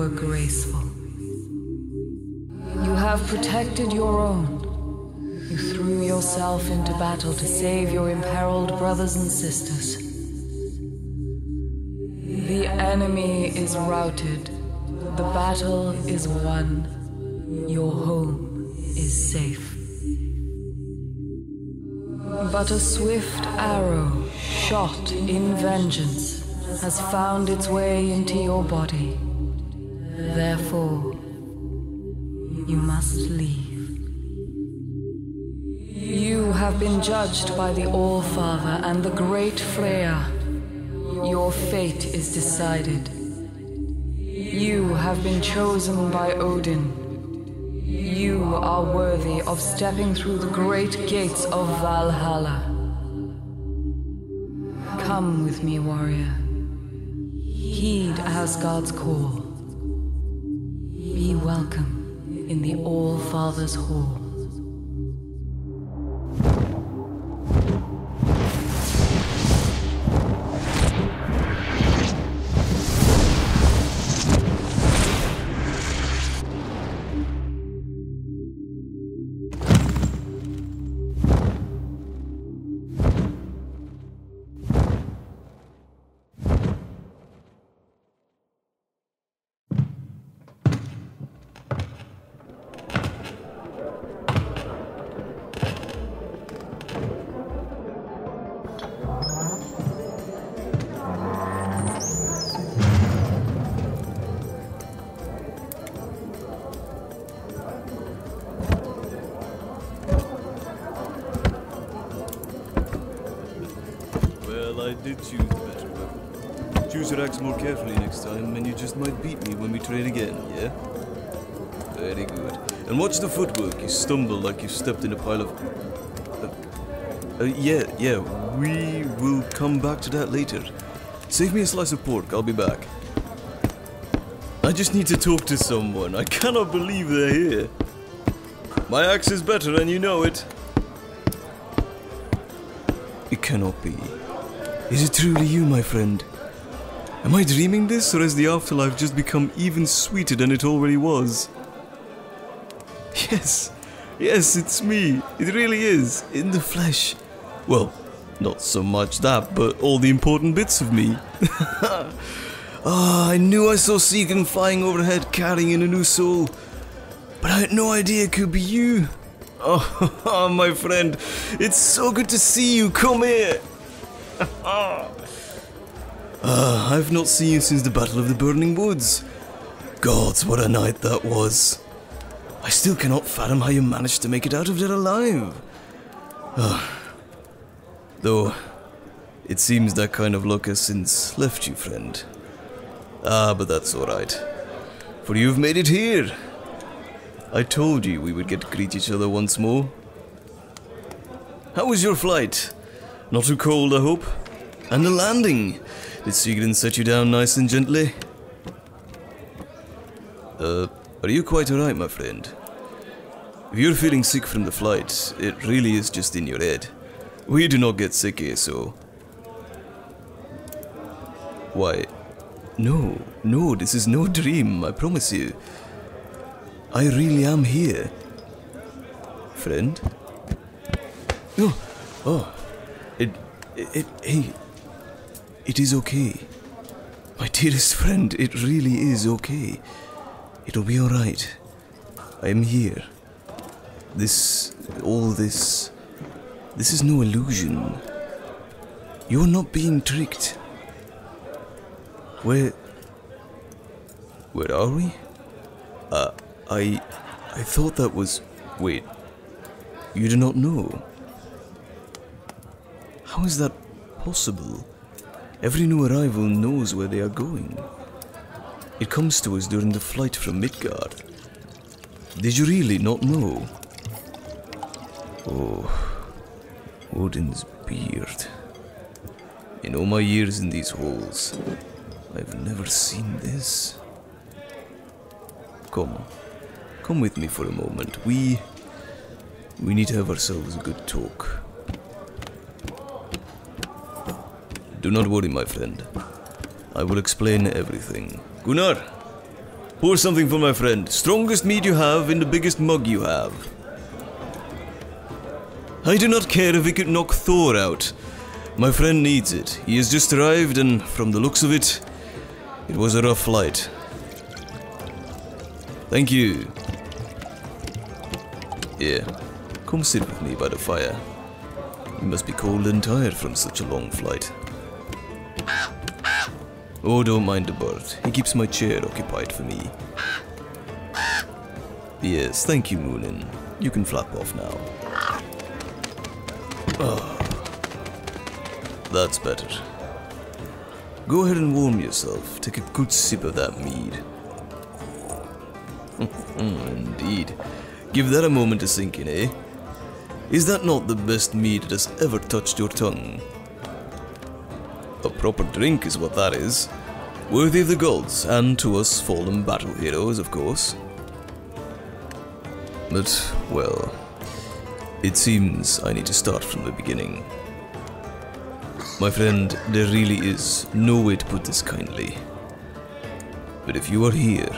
were graceful. You have protected your own. You threw yourself into battle to save your imperiled brothers and sisters. The enemy is routed. The battle is won. Your home is safe. But a swift arrow, shot in vengeance, has found its way into your body. Therefore, you must leave. You have been judged by the All-Father and the Great Freya. Your fate is decided. You have been chosen by Odin. You are worthy of stepping through the great gates of Valhalla. Come with me, warrior. Heed Asgard's call. Be welcome in the All-Father's Hall. I did choose the better weapon. Choose your axe more carefully next time, and you just might beat me when we train again, yeah? Very good. And watch the footwork. You stumble like you stepped in a pile of... yeah, we will come back to that later. Save me a slice of pork, I'll be back. I just need to talk to someone. I cannot believe they're here. My axe is better, and you know it. It cannot be. Is it truly you, my friend? Am I dreaming this, or has the afterlife just become even sweeter than it already was? Yes, it's me. It really is, in the flesh. Well, not so much that, but all the important bits of me. I knew I saw Seegan flying overhead carrying in a new soul, but I had no idea it could be you. Oh, my friend, it's so good to see you. Come here. I've not seen you since the Battle of the Burning Woods. Gods, what a night that was. I still cannot fathom how you managed to make it out of there alive. Though, it seems that kind of luck has since left you, friend. But that's alright. For you've made it here. I told you we would get to greet each other once more. How was your flight? Not too cold, I hope? And the landing? Did Sigrid set you down nice and gently? Are you quite alright, my friend? If you're feeling sick from the flight, it really is just in your head. We do not get sick here, so... Why? No, this is no dream, I promise you. I really am here. Friend? Oh. It is okay. My dearest friend, it really is okay. It'll be alright. I am here. This is no illusion. You're not being tricked. Where are we? I thought that was... Wait. You do not know? How is that possible? Every new arrival knows where they are going. It comes to us during the flight from Midgard. Did you really not know? Oh, Odin's beard. In all my years in these halls, I've never seen this. Come with me for a moment. We need to have ourselves a good talk. Do not worry, my friend. I will explain everything. Gunnar! Pour something for my friend. Strongest mead you have in the biggest mug you have. I do not care if we could knock Thor out. My friend needs it. He has just arrived and from the looks of it, it was a rough flight. Thank you. Here, come sit with me by the fire. You must be cold and tired from such a long flight. Oh, don't mind the bird. He keeps my chair occupied for me. Yes, thank you, Moonin. You can flap off now. Oh, that's better. Go ahead and warm yourself. Take a good sip of that mead. Indeed. Give that a moment to sink in, eh? Is that not the best mead that has ever touched your tongue? A proper drink is what that is. Worthy of the gods, and to us fallen battle heroes, of course. But, well, it seems I need to start from the beginning. My friend, there really is no way to put this kindly. But if you are here,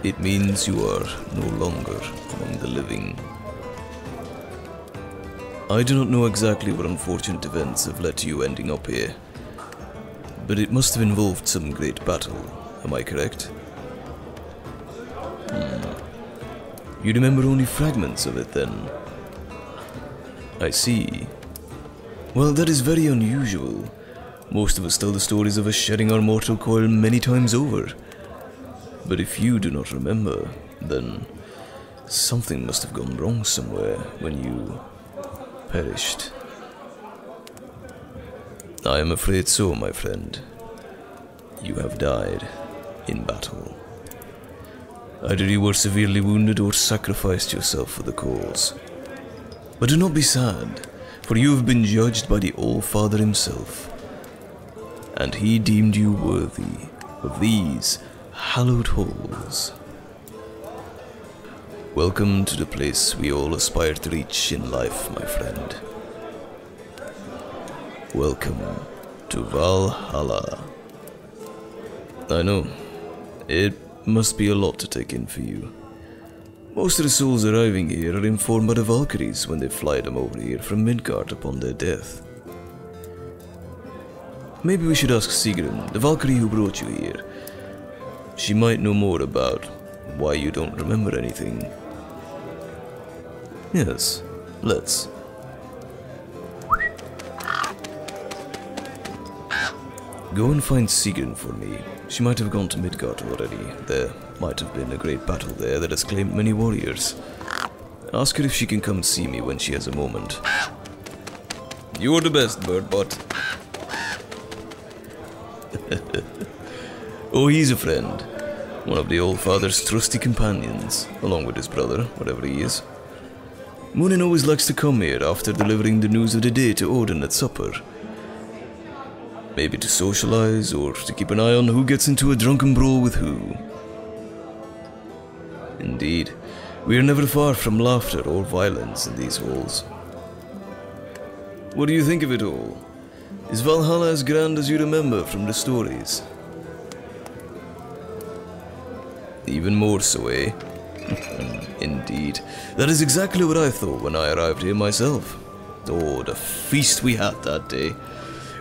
it means you are no longer among the living. I do not know exactly what unfortunate events have led to you ending up here. But it must have involved some great battle, am I correct? You remember only fragments of it then? I see. Well, that is very unusual. Most of us tell the stories of us shedding our mortal coil many times over. But if you do not remember, then something must have gone wrong somewhere when you perished. I am afraid so, my friend. You have died in battle. Either you were severely wounded or sacrificed yourself for the cause. But do not be sad, for you have been judged by the All-Father himself, and he deemed you worthy of these hallowed halls. Welcome to the place we all aspire to reach in life, my friend. Welcome to Valhalla. I know, it must be a lot to take in for you. Most of the souls arriving here are informed by the Valkyries when they fly them over here from Midgard upon their death. Maybe we should ask Sigrun, the Valkyrie who brought you here. She might know more about why you don't remember anything. Yes, let's. Go and find Sigrun for me. She might have gone to Midgard already. There might have been a great battle there that has claimed many warriors. Ask her if she can come see me when she has a moment. You're the best, Birdbot. Oh, he's a friend. One of the All-Father's trusty companions, along with his brother, whatever he is. Moonin always likes to come here after delivering the news of the day to Odin at supper. Maybe to socialize, or to keep an eye on who gets into a drunken brawl with who. Indeed, we are never far from laughter or violence in these halls. What do you think of it all? Is Valhalla as grand as you remember from the stories? Even more so, eh? Indeed. That is exactly what I thought when I arrived here myself. Oh, the feast we had that day.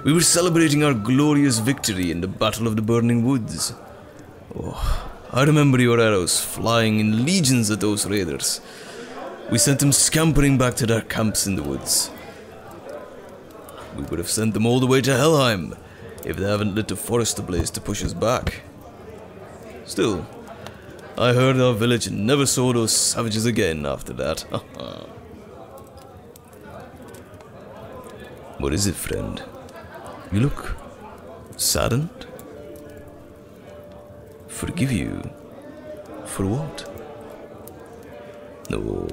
We were celebrating our glorious victory in the Battle of the Burning Woods. Oh, I remember your arrows flying in legions at those raiders. We sent them scampering back to their camps in the woods. We would have sent them all the way to Helheim if they haven't lit the forest ablaze to push us back. Still, I heard our village never saw those savages again after that. What is it, friend? You look saddened? Forgive you? For what? No.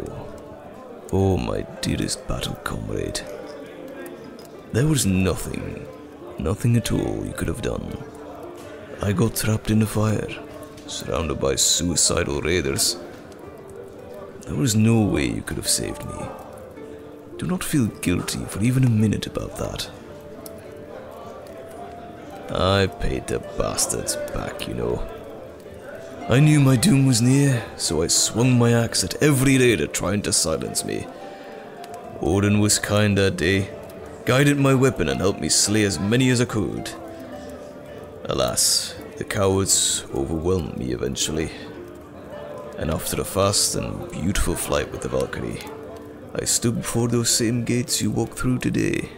Oh, my dearest battle comrade. There was nothing at all you could have done. I got trapped in the fire, surrounded by suicidal raiders. There was no way you could have saved me. Do not feel guilty for even a minute about that. I paid the bastards back, you know. I knew my doom was near, so I swung my axe at every raider trying to silence me. Odin was kind that day, guided my weapon and helped me slay as many as I could. Alas, the cowards overwhelmed me eventually, and after a fast and beautiful flight with the Valkyrie, I stood before those same gates you walk through today.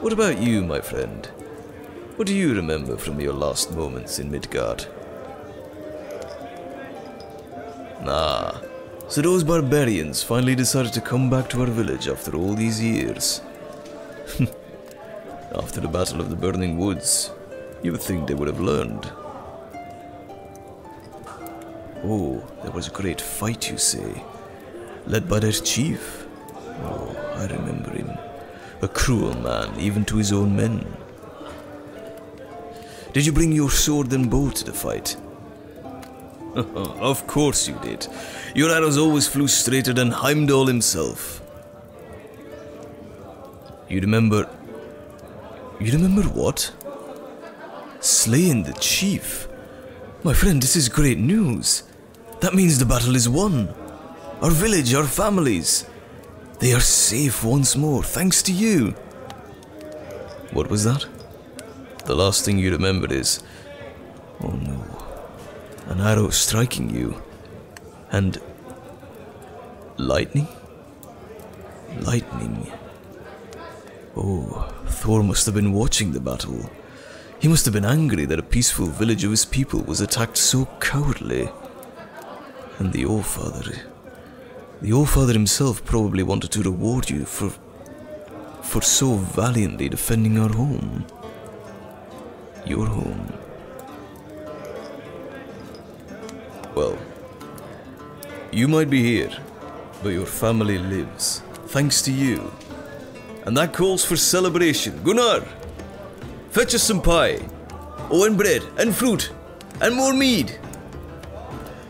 What about you, my friend? What do you remember from your last moments in Midgard? Ah, so those barbarians finally decided to come back to our village after all these years. After the Battle of the Burning Woods, you would think they would have learned. Oh, there was a great fight, you say? Led by their chief? Oh, I remember him. A cruel man, even to his own men. Did you bring your sword and bow to the fight? Of course you did. Your arrows always flew straighter than Heimdall himself. You remember... You remember what? Slaying the chief? My friend, this is great news. That means the battle is won. Our village, our families, they are safe once more, thanks to you. What was that? The last thing you remember is... Oh no. An arrow striking you. And... lightning? Lightning. Oh, Thor must have been watching the battle. He must have been angry that a peaceful village of his people was attacked so cowardly. And the Allfather himself probably wanted to reward you for so valiantly defending our home. Your home. Well, you might be here, but your family lives, thanks to you. And that calls for celebration. Gunnar, fetch us some pie. Oh, and bread, and fruit, and more mead.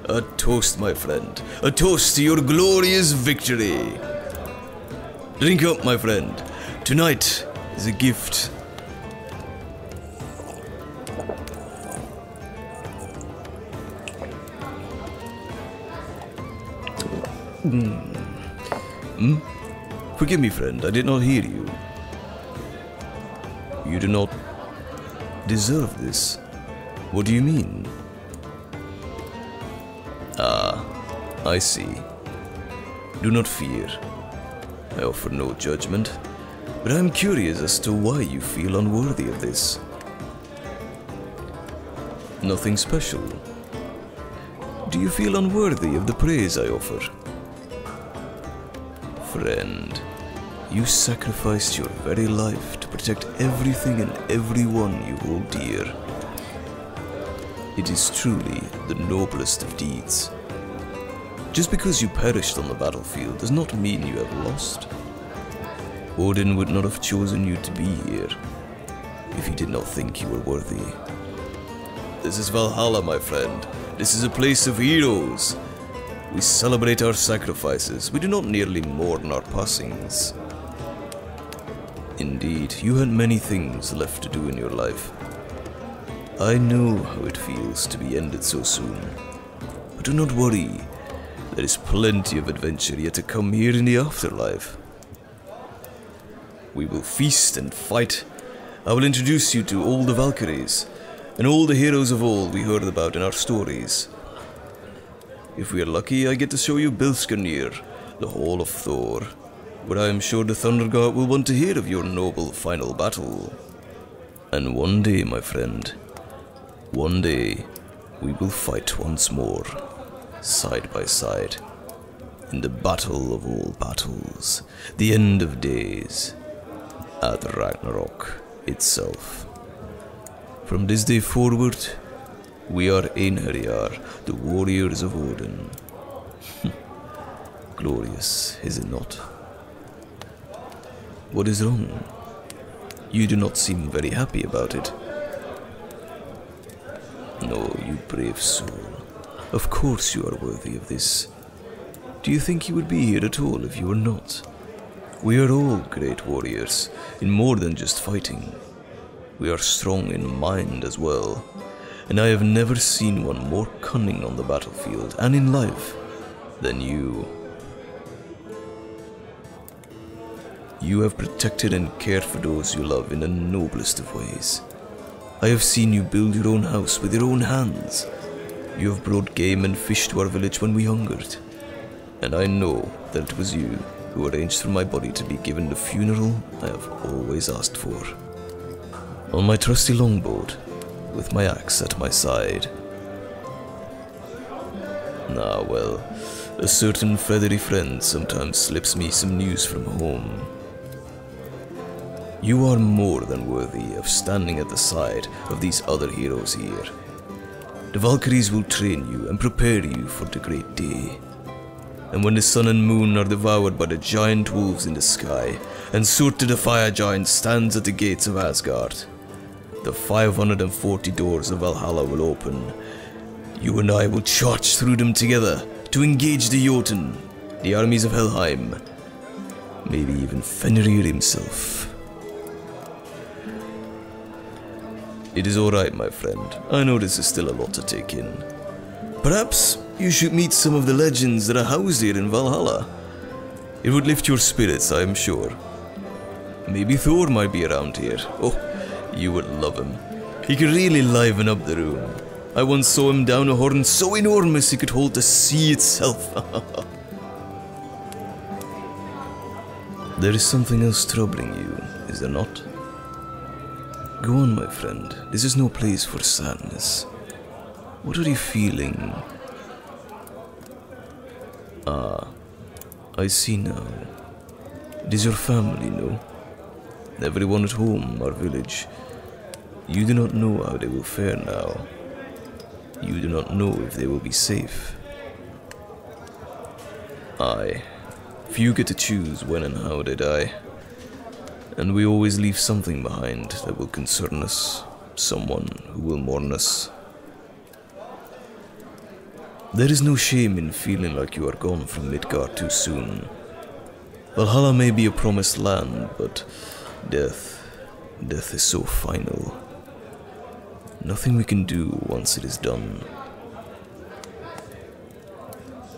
A toast, my friend. A toast to your glorious victory. Drink up, my friend. Tonight is a gift. Forgive me, friend, I did not hear you. You do not deserve this. What do you mean? Ah, I see. Do not fear. I offer no judgment, but I am curious as to why you feel unworthy of this. Nothing special. Do you feel unworthy of the praise I offer? Friend, you sacrificed your very life to protect everything and everyone you hold dear. It is truly the noblest of deeds. Just because you perished on the battlefield does not mean you have lost. Odin would not have chosen you to be here if he did not think you were worthy. This is Valhalla, my friend. This is a place of heroes. We celebrate our sacrifices. We do not merely mourn our passings. Indeed, you had many things left to do in your life. I know how it feels to be ended so soon. But do not worry. There is plenty of adventure yet to come here in the afterlife. We will feast and fight. I will introduce you to all the Valkyries and all the heroes of old we heard about in our stories. If we are lucky, I get to show you Bilskirnir, the Hall of Thor, where I am sure the Thunder God will want to hear of your noble final battle. And one day, my friend, one day, we will fight once more, side by side, in the battle of all battles, the end of days, at Ragnarok itself. From this day forward, we are Einherjar, the warriors of Odin. Glorious, is it not? What is wrong? You do not seem very happy about it. No, you brave soul. Of course you are worthy of this. Do you think you would be here at all if you were not? We are all great warriors, in more than just fighting. We are strong in mind as well. and I have never seen one more cunning on the battlefield and in life than you. You have protected and cared for those you love in the noblest of ways. I have seen you build your own house with your own hands. You have brought game and fish to our village when we hungered. And I know that it was you who arranged for my body to be given the funeral I have always asked for. On my trusty longboat, with my axe at my side. Ah, well, a certain feathery friend sometimes slips me some news from home. You are more than worthy of standing at the side of these other heroes here. The Valkyries will train you and prepare you for the great day. And when the sun and moon are devoured by the giant wolves in the sky, and Surtur the fire giant stands at the gates of Asgard, the 540 doors of Valhalla will open. You and I will charge through them together to engage the Jotun, the armies of Helheim, maybe even Fenrir himself. It is alright, my friend. I know this is still a lot to take in. Perhaps you should meet some of the legends that are housed here in Valhalla. It would lift your spirits, I am sure. Maybe Thor might be around here. Oh, you would love him. He could really liven up the room. I once saw him down a horn so enormous he could hold the sea itself. There is something else troubling you, is there not? Go on, my friend. This is no place for sadness. What are you feeling? Ah, I see now. It is your family, no? Everyone at home, our village. You do not know how they will fare now. You do not know if they will be safe. Aye, few get to choose when and how they die. And we always leave something behind that will concern us, someone who will mourn us. There is no shame in feeling like you are gone from Midgard too soon. Valhalla may be a promised land, but death is so final. Nothing we can do once it is done.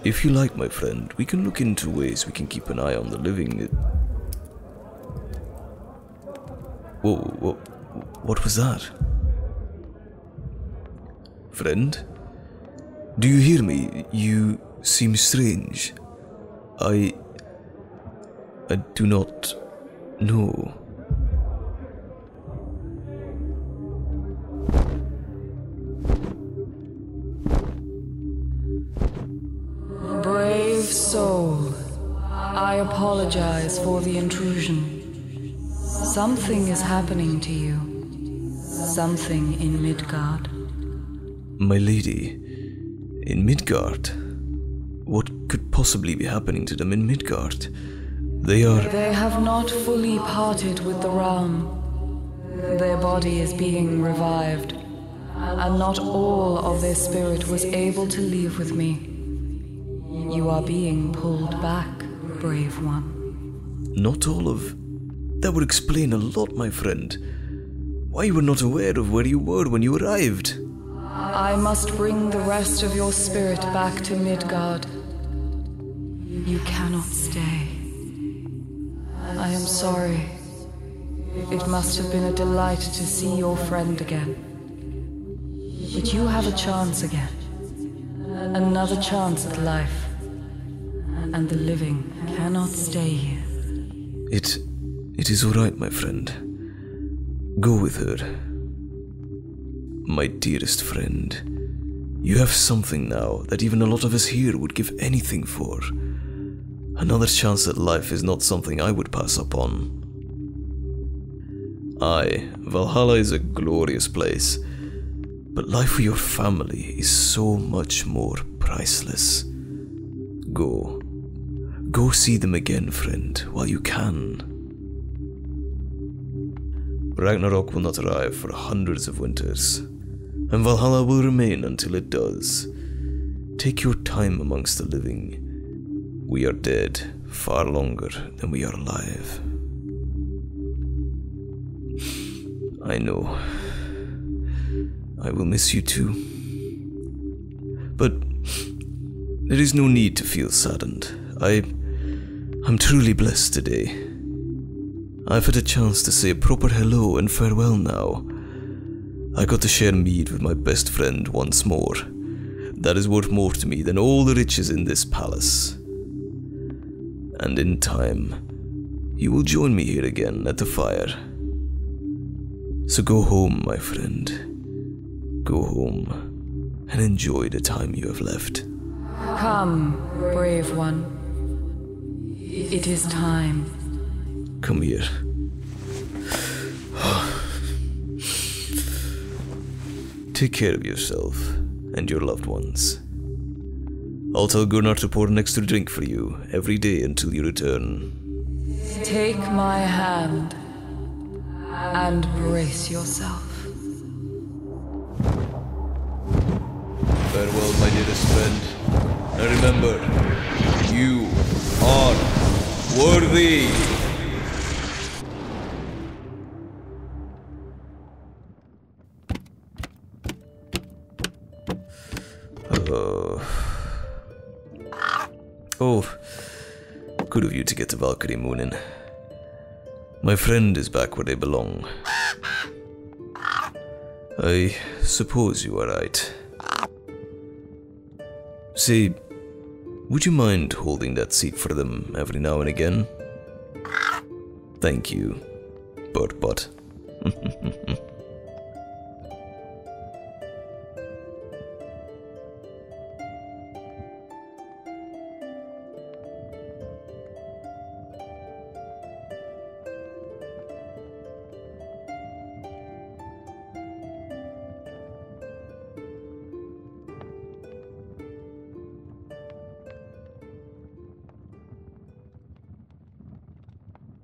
If you like, my friend, we can look into ways we can keep an eye on the living. Whoa, what was that? Friend? Do you hear me? You seem strange. I do not know. Brave soul, I apologize for the intrusion. Something is happening to you. Something in Midgard. My lady, in Midgard? What could possibly be happening to them in Midgard? They have not fully parted with the realm. Their body is being revived, and not all of their spirit was able to leave with me. You are being pulled back, brave one. Not all of... That would explain a lot, my friend. Why you were not aware of where you were when you arrived. I must bring the rest of your spirit back to Midgard. You cannot stay. I am sorry. It must have been a delight to see your friend again. But you have a chance again. Another chance at life. And the living cannot stay here. It is alright, my friend. Go with her. My dearest friend, you have something now that even a lot of us here would give anything for. Another chance at life is not something I would pass up on. Aye, Valhalla is a glorious place, but life with your family is so much more priceless. Go see them again, friend, while you can. Ragnarok will not arrive for hundreds of winters, and Valhalla will remain until it does. Take your time amongst the living. We are dead far longer than we are alive. I know. I will miss you too. But there is no need to feel saddened. I'm truly blessed today. I've had a chance to say a proper hello and farewell now. I got to share mead with my best friend once more. That is worth more to me than all the riches in this palace. And in time, you will join me here again at the fire. So go home, my friend. Go home and enjoy the time you have left. Come, brave one. It is time. Come here. Take care of yourself and your loved ones. I'll tell Gunnar to pour an extra drink for you every day until you return. Take my hand and brace yourself. Farewell, my dearest friend. And remember, you are worthy. Oh, good of you to get to Valkyrie Moonin. My friend is back where they belong. I suppose you are right. Say, would you mind holding that seat for them every now and again? Thank you, Butt.